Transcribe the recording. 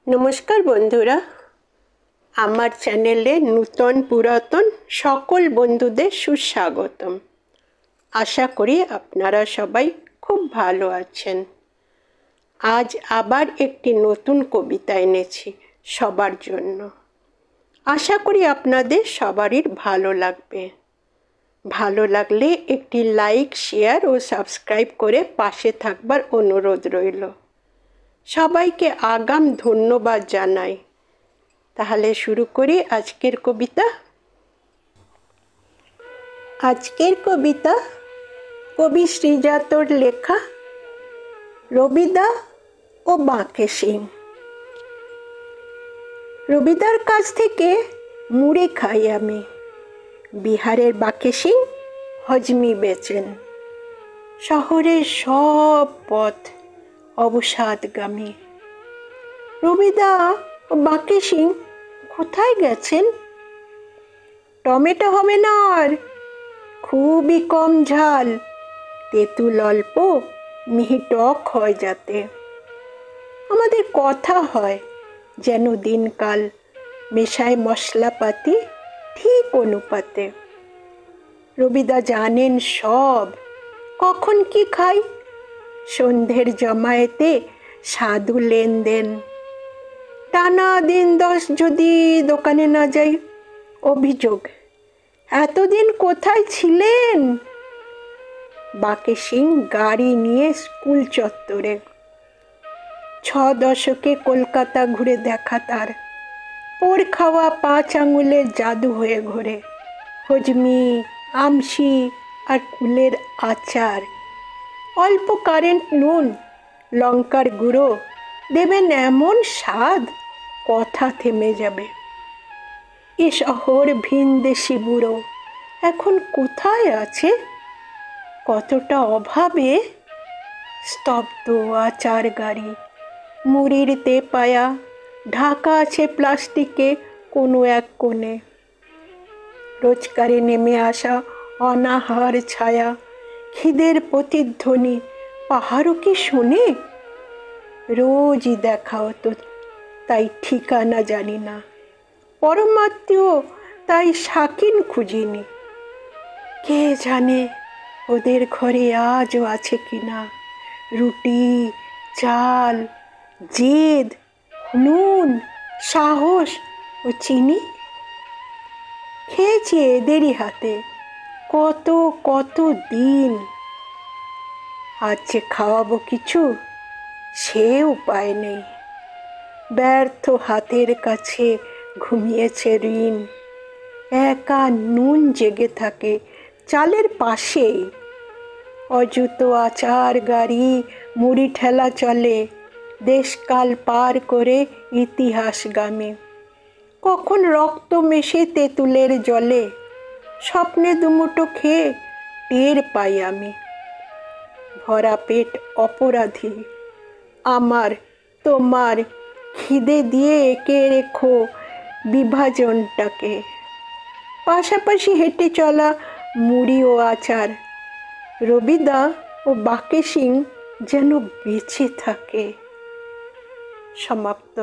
নমস্কার বন্ধুরা, আমার চ্যানেলে নূতন পুরাতন সকল বন্ধুদের সুস্বাগতম। আশা করি আপনারা সবাই খুব ভালো আছেন। আজ আবার একটি নতুন কবিতা এনেছি সবার জন্য। আশা করি আপনাদের সবারই ভালো লাগবে। ভালো লাগলে একটি লাইক, শেয়ার ও সাবস্ক্রাইব করে পাশে থাকবার অনুরোধ রইল। সবাইকে আগাম ধন্যবাদ জানাই। তাহলে শুরু করি আজকের কবিতা। আজকের কবিতা কবি শ্রীজাতর লেখা রবিদা ও বাঁকে সিং। রবিদার কাছ থেকে মুড়ি খাই আমি, বিহারের বাঁকে সিং হজমি বেচেন। শহরের সব পথ অবসাদগামী। রবিদা ও বাঁকে সিং কোথায় গেছেন? টমেটো হবে না, আর খুবই কম ঝাল, তেঁতুল অল্প, মিহি টক হয় যাতে। আমাদের কথা হয় যেন দিনকাল মেশায় মশলাপাতি ঠিক অনুপাতে। রবিদা জানেন সব, কখন কি খাই, সন্ধ্যের জমায়েতে সাধু লেনদেন। টানা দিন 10 যদি দোকানে না যাই, অভিযোগ এতদিন কোথায় ছিলেন? বাঁকে সিং গাড়ি নিয়ে স্কুল চত্বরে। 6 দশকে কলকাতা ঘুরে দেখা তার, পোড় খাওয়া 5 আঙুলের জাদু হয়ে ঘোরে। হজমি, আমশি আর কুলের আচার, অল্প কারেন্ট নুন, লঙ্কার গুঁড়ো দেবেন এমন স্বাদ, কথা থেমে যাবে। এ শহর ভিনদেশি বুড়ো এখন কোথায় আছে? কতটা অভাবে স্তব্ধ আচার গাড়ি, মুড়ির তেপায়া ঢাকা আছে প্লাস্টিকে কোনো এক কোণে। রোজগারে নেমে আসা অনাহার ছায়া, খিদের প্রতিধ্বনি পাহাড়ও কি শোনে? রোজই দেখা হতো, তাই ঠিকানা জানি না। পরমাত্মীয় তাই শাকিন খুঁজিনি। কে জানে ওদের ঘরে আজও আছে কিনা রুটি, চাল, জেদ, নুন, সাহস ও চিনি। খেয়েছি এদেরই হাতে কত কত দিন। আজ যে খাওয়াবো কিছু, সে উপায় নেই। ব্যর্থ হাতের কাছে ঘুমিয়েছে ঋণ। একা নুন জেগে থাকে চালের পাশেই। অযুত আচার গাড়ি, মুড়ি ঠেলা চলে দেশকাল পার করে ইতিহাসগামী। কখন রক্ত মেশে তেঁতুলের জলে, স্বপ্নে দুমুঠো খেয়ে টের পাই আমি। ভরা পেট অপরাধী আমার তোমার, খিদে দিয়ে এঁকে রেখো বিভাজনটাকে। পাশাপাশি হেঁটে চলা মুড়ি ও আচার, রবিদা ও বাঁকে সিং যেন বেঁচে থাকে। সমাপ্ত।